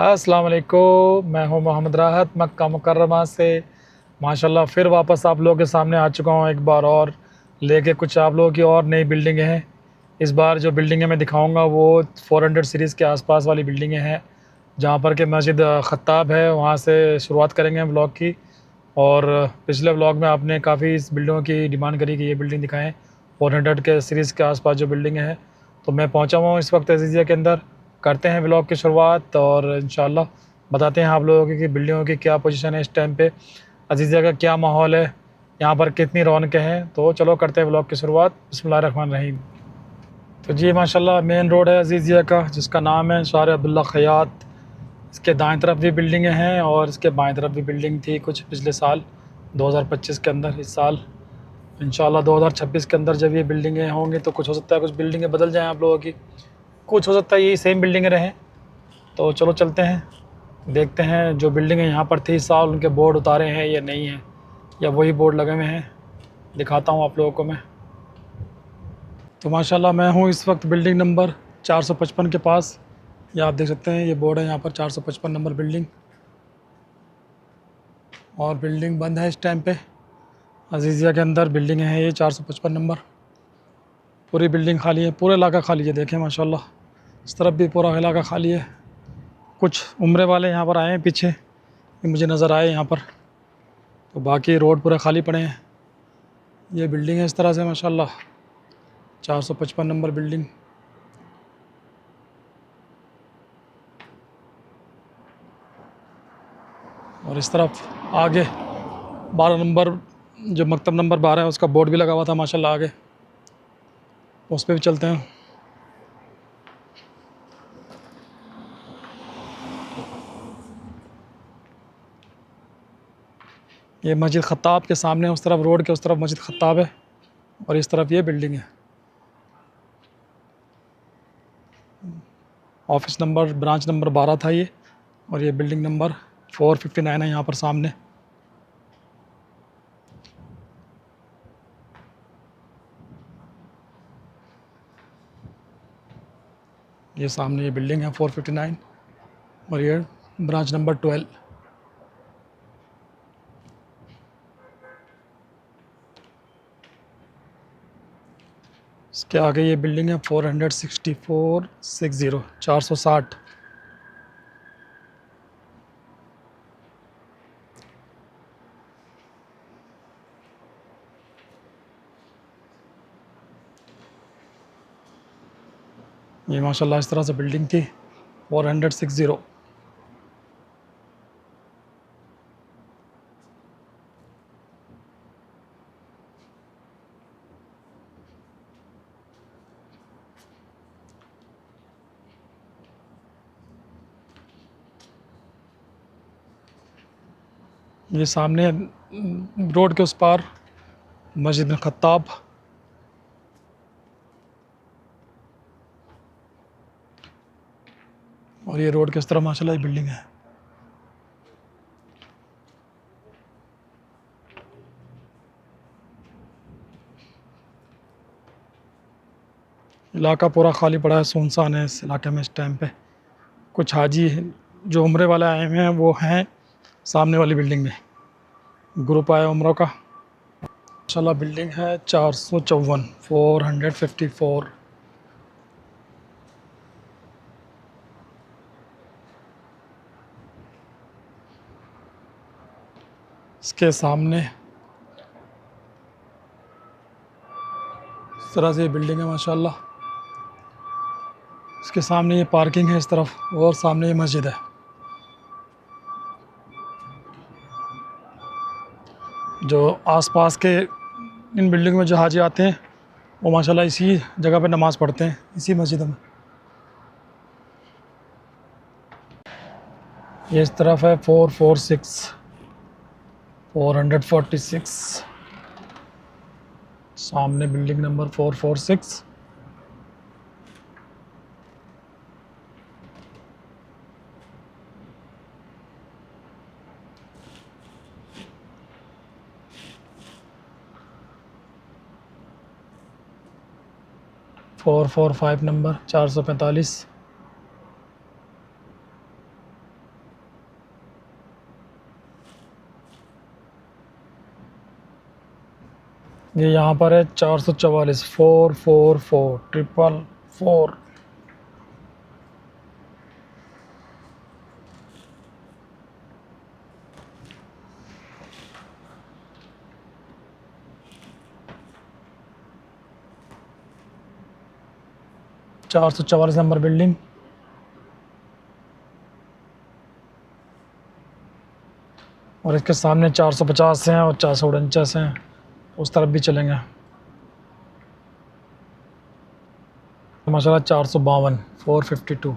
अस्सलाम वालेकुम। मैं हूं मोहम्मद राहत मक्का मुकर्रमा से। माशाल्लाह फिर वापस आप लोगों के सामने आ चुका हूं एक बार और लेके कुछ आप लोगों की और नई बिल्डिंगें हैं। इस बार जो बिल्डिंगें मैं दिखाऊंगा वो 400 सीरीज़ के आसपास वाली बिल्डिंगें हैं, जहां पर कि मस्जिद ख़त्ताब है, वहां से शुरुआत करेंगे ब्लॉग की। और पिछले ब्लॉग में आपने काफ़ी इस बिल्डिंगों की डिमांड करी कि ये बिल्डिंग दिखाएं, 400 के सीरीज़ के आसपास जो बिल्डिंगें हैं। तो मैं पहुंचा हुआ हूँ इस वक्त अजीज़िया के अंदर। करते हैं ब्लॉग की शुरुआत और इंशाल्लाह बताते हैं आप लोगों की कि बिल्डिंगों की क्या पोजीशन है इस टाइम पे, अजीज़िया का क्या माहौल है, यहाँ पर कितनी रौनकें हैं। तो चलो करते हैं ब्लॉग की शुरुआत। बिस्मिल्लाहिर्रहमानिर्रहीम। तो जी माशाल्लाह मेन रोड है अजीज़िया का, जिसका नाम है शार अब्दुल्ला ख़यात। इसके दाएं तरफ भी बिल्डिंगें हैं और इसके बाएं तरफ भी बिल्डिंग थी कुछ पिछले साल 2025 के अंदर। इस साल इंशाल्लाह 2026 के अंदर जब ये बिल्डिंगें होंगी तो कुछ हो सकता है कुछ बिल्डिंगें बदल जाएं आप लोगों की, कुछ हो सकता है यही सेम बिल्डिंगें रहें। तो चलो चलते हैं, देखते हैं जो बिल्डिंगें यहाँ पर थी इस साल उनके बोर्ड उतारे हैं या नहीं हैं, या वही बोर्ड लगे हुए हैं। दिखाता हूँ आप लोगों को मैं। तो माशाल्लाह मैं हूँ इस वक्त बिल्डिंग नंबर 455 के पास। ये आप देख सकते हैं, ये बोर्ड है यहाँ पर 455 नंबर बिल्डिंग। और बिल्डिंग बंद है इस टाइम पे। अजीज़िया के अंदर बिल्डिंग है ये 455 नंबर। पूरी बिल्डिंग खाली है, पूरा इलाका खाली है। देखें माशाल्लाह इस तरफ भी पूरा इलाका खाली है। कुछ उम्रे वाले यहाँ पर आए हैं पीछे, ये मुझे नज़र आए यहाँ पर। तो बाकी रोड पूरे खाली पड़े हैं। ये बिल्डिंग है इस तरह से माशाल्लाह, 455 नंबर बिल्डिंग। और इस तरफ आगे 12 नंबर, जो मकतब नंबर 12 है उसका बोर्ड भी लगा हुआ था माशाल्लाह आगे, उस पर भी चलते हैं। ये मस्जिद ख़त्ताब के सामने, उस तरफ रोड के उस तरफ मस्जिद ख़त्ताब है और इस तरफ ये बिल्डिंग है। ऑफिस नंबर ब्रांच नंबर 12 था ये, और ये बिल्डिंग नंबर 459 है यहाँ पर सामने। ये सामने ये बिल्डिंग है 459 और ये ब्रांच नंबर 12। इसके आगे ये बिल्डिंग है 460 460। ये माशाल्लाह इस तरह से बिल्डिंग थी 460। ये सामने रोड के उस पार मस्जिद ख़त्ताब। और ये रोड के इस तरफ माशाल्लाह ये बिल्डिंग है। इलाका पूरा खाली पड़ा है, सुनसान है इस इलाके में इस टाइम पे। कुछ हाजी जो उम्रे वाले आए हुए हैं वो हैं सामने वाली बिल्डिंग में, ग्रुप आया उम्रों का। माशाल्लाह बिल्डिंग है 454 454। इसके सामने इस तरह से ये बिल्डिंग है माशाल्लाह। इसके सामने ये पार्किंग है इस तरफ, और सामने ये मस्जिद है। जो आसपास के इन बिल्डिंग में जो हाजी आते हैं वो माशाल्लाह इसी जगह पे नमाज़ पढ़ते हैं, इसी मस्जिद में। ये इस तरफ है 446 446। सामने building number 446। Four four five number 445। ये यहाँ पर है 444, 444 ट्रिपल 4। चार सौ चवालीस नंबर बिल्डिंग। और इसके सामने 450 हैं और 449 हैं, उस तरफ भी चलेंगे। माशाल्लाह 452, 452।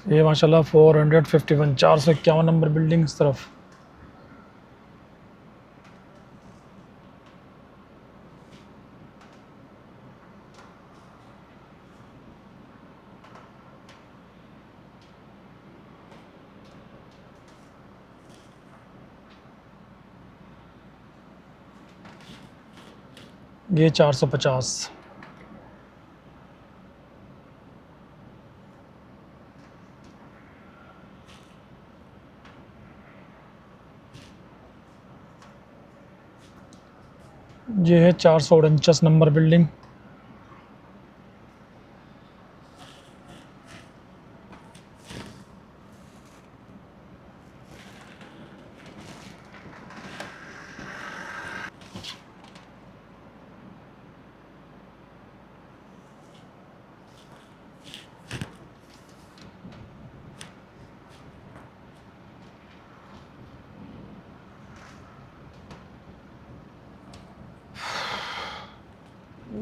ये माशाल्लाह 451, 451 नंबर बिल्डिंग इस तरफ। ये 450। ये है 449 नंबर बिल्डिंग।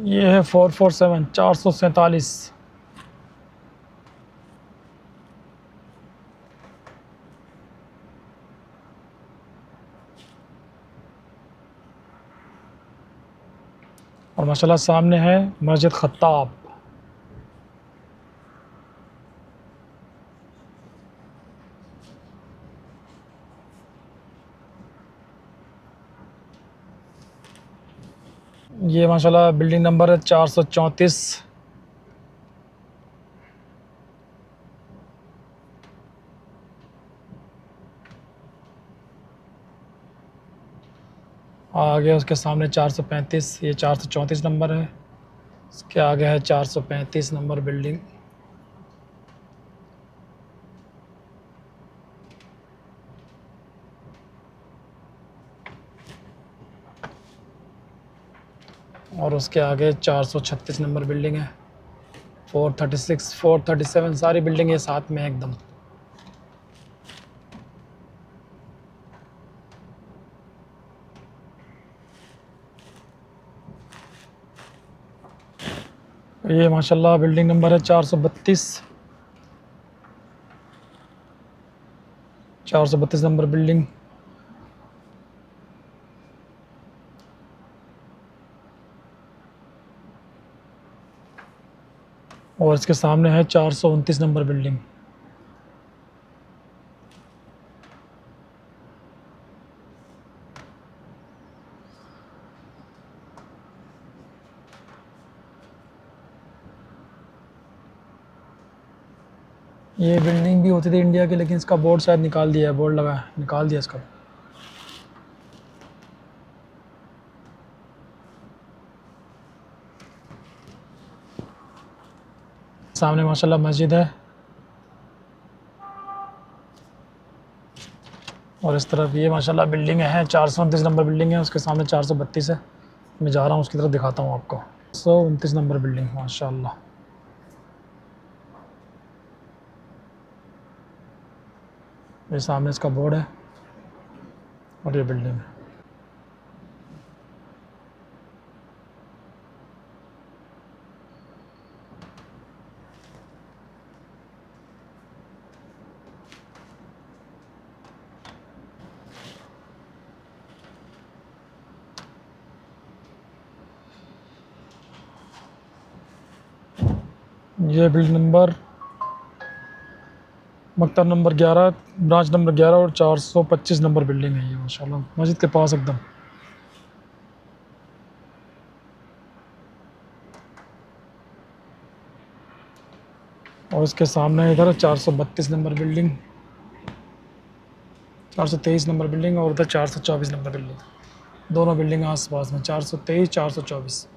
ये है 447, 447। और माशाल्लाह सामने है मस्जिद खत्ताब। ये माशाल्लाह बिल्डिंग नंबर है 434। आगे उसके सामने 435, ये 434 नंबर है। इसके आगे है 435 नंबर बिल्डिंग। और उसके आगे 436 नंबर बिल्डिंग है। 436, 437 सारी बिल्डिंग है साथ में एकदम। ये माशाल्लाह बिल्डिंग नंबर है 432, 432 नंबर बिल्डिंग। और इसके सामने है 429 नंबर बिल्डिंग। ये बिल्डिंग भी होती थी इंडिया की, लेकिन इसका बोर्ड शायद निकाल दिया है, बोर्ड लगा है, निकाल दिया इसका। सामने माशाल्लाह मस्जिद है। और इस तरफ ये माशाल्लाह बिल्डिंग है, 429 नंबर बिल्डिंग है, उसके सामने 432 है। मैं जा रहा हूँ उसकी तरफ, दिखाता हूँ आपको। 129 नंबर बिल्डिंग माशाल्लाह। ये सामने इसका बोर्ड है और ये बिल्डिंग है। ये बिल्डिंग नंबर मकतब नंबर 11, ब्रांच नंबर 11 और 425 नंबर बिल्डिंग है ये माशाल्लाह, मस्जिद के पास एकदम। और इसके सामने इधर 432 नंबर बिल्डिंग, 423 नंबर बिल्डिंग और उधर 424 नंबर बिल्डिंग, दोनों बिल्डिंग आस पास में 423 424।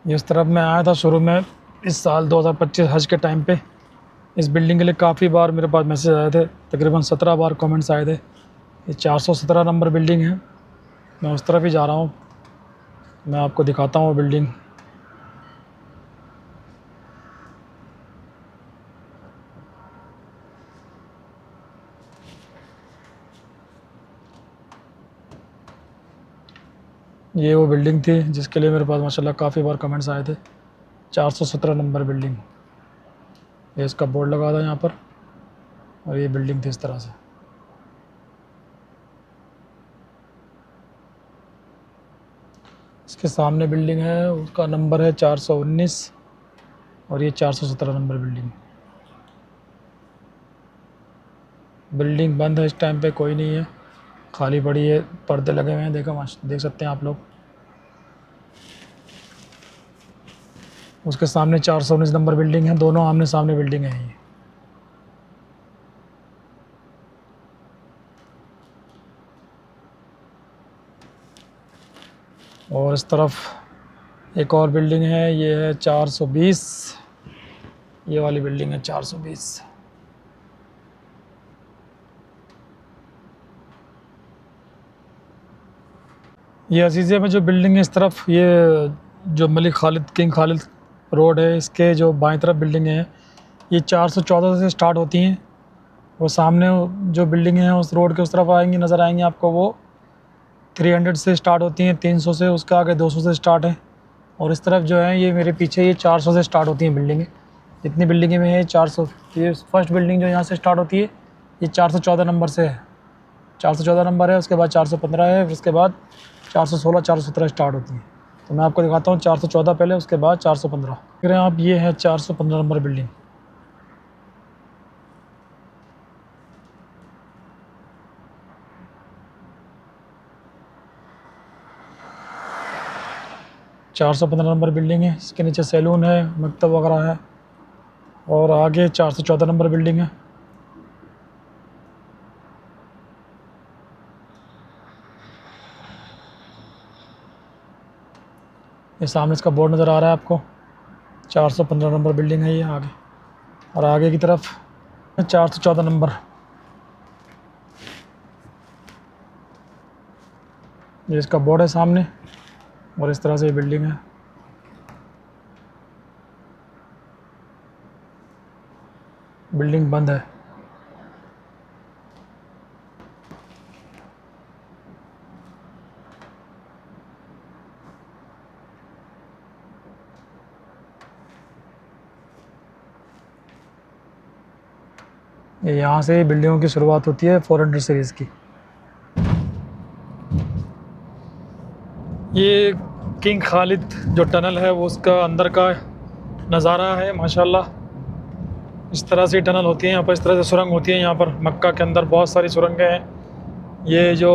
इस तरफ मैं आया था शुरू में इस साल 2025 हज के टाइम पे। इस बिल्डिंग के लिए काफ़ी बार मेरे पास मैसेज आए थे, तकरीबन 17 बार कमेंट्स आए थे। ये 417 नंबर बिल्डिंग है, मैं उस तरफ ही जा रहा हूँ, मैं आपको दिखाता हूँ बिल्डिंग। ये वो बिल्डिंग थी जिसके लिए मेरे पास माशाल्लाह काफ़ी बार कमेंट्स आए थे। 417 नंबर बिल्डिंग, ये इसका बोर्ड लगा था यहाँ पर और ये बिल्डिंग थी इस तरह से। इसके सामने बिल्डिंग है, उसका नंबर है 419 और ये 417 नंबर बिल्डिंग। बिल्डिंग बंद है इस टाइम पे, कोई नहीं है, खाली पड़ी है, पर्दे लगे हुए हैं, देख सकते हैं आप लोग। उसके सामने 419 नंबर बिल्डिंग है, दोनों आमने सामने बिल्डिंग है ये। और इस तरफ एक और बिल्डिंग है, ये है 420, ये वाली बिल्डिंग है 420। ये अजीज़िया में जो बिल्डिंग है इस तरफ, ये जो मलिक खालिद किंग खालिद रोड है, इसके जो बाएं तरफ बिल्डिंग है ये 414 से स्टार्ट होती हैं। वो सामने जो बिल्डिंग है उस रोड के उस तरफ आएंगी, नज़र आएंगी आपको, वो 300 से स्टार्ट होती हैं, 300 से, उसका आगे 200 से स्टार्ट है। और इस तरफ जो है ये मेरे पीछे ये 400 से स्टार्ट होती हैं बिल्डिंगें। जितनी बिल्डिंगें में है 400, ये फर्स्ट बिल्डिंग जो यहाँ से स्टार्ट होती है ये 414 नंबर से है, 414 नंबर है, उसके बाद 415 है, फिर उसके बाद 416 417 स्टार्ट होती है। तो मैं आपको दिखाता हूँ 414 पहले, उसके बाद 415। देख रहे हैं आप, ये है 415 नंबर बिल्डिंग। चार सौ पंद्रह नंबर बिल्डिंग है, इसके नीचे सैलून है, मकतब वगैरह है। और आगे 414 नंबर बिल्डिंग है। ये सामने इसका बोर्ड नज़र आ रहा है आपको, 415 नंबर बिल्डिंग है ये आगे। और आगे की तरफ 414 नंबर, ये इसका बोर्ड है सामने। और इस तरह से ये बिल्डिंग है। बिल्डिंग बंद है। ये यहाँ से बिल्डिंगों की शुरुआत होती है 400 सीरीज़ की। ये किंग खालिद जो टनल है वो उसका अंदर का नज़ारा है माशाल्लाह। इस तरह से टनल होती है यहाँ पर, इस तरह से सुरंग होती है यहाँ पर। मक्का के अंदर बहुत सारी सुरंगें हैं। ये जो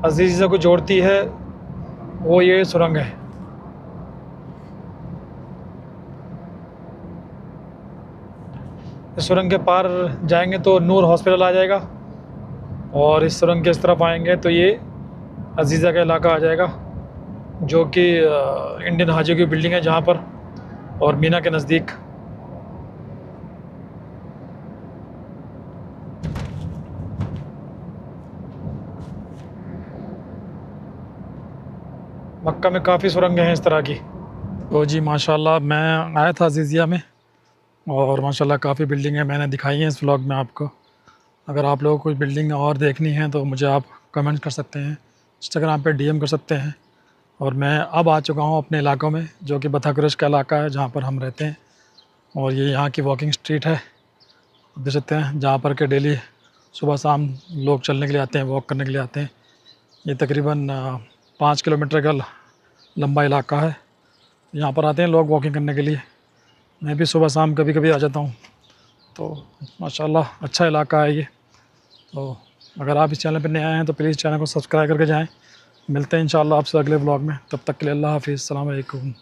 अजीज़ा को जोड़ती है वो ये सुरंग है। इस सुरंग के पार जाएंगे तो नूर हॉस्पिटल आ जाएगा, और इस सुरंग के इस तरफ आएंगे तो ये अजीज़ा का इलाका आ जाएगा, जो कि इंडियन हाजी की बिल्डिंग है जहाँ पर, और मीना के नज़दीक। मक्का में काफ़ी सुरंगें हैं इस तरह की। तो जी माशाल्लाह मैं आया था अजीज़िया में, और माशाल्लाह काफ़ी बिल्डिंगें मैंने दिखाई हैं इस व्लॉग में आपको। अगर आप लोगों को कोई बिल्डिंग और देखनी है तो मुझे आप कमेंट कर सकते हैं, इंस्टाग्राम पे डीएम कर सकते हैं। और मैं अब आ चुका हूँ अपने इलाकों में, जो कि बथाकुरश का इलाका है जहाँ पर हम रहते हैं। और ये यहाँ की वॉकिंग स्ट्रीट है। देख सकते हैं, जहाँ पर के डेली सुबह शाम लोग चलने के लिए आते हैं, वॉक करने के लिए आते हैं। ये तकरीबन 5 किलोमीटर का लंबा इलाका है। यहाँ पर आते हैं लोग वॉकिंग करने के लिए। मैं भी सुबह शाम कभी कभी आ जाता हूँ। तो माशाल्लाह अच्छा इलाका है ये। तो अगर आप इस चैनल पर नए आए हैं तो प्लीज़ चैनल को सब्सक्राइब करके जाएँ। मिलते हैं इंशाल्लाह आपसे अगले व्लॉग में। तब तक के लिए अल्लाह हाफ़िज़, अस्सलाम वालेकुम।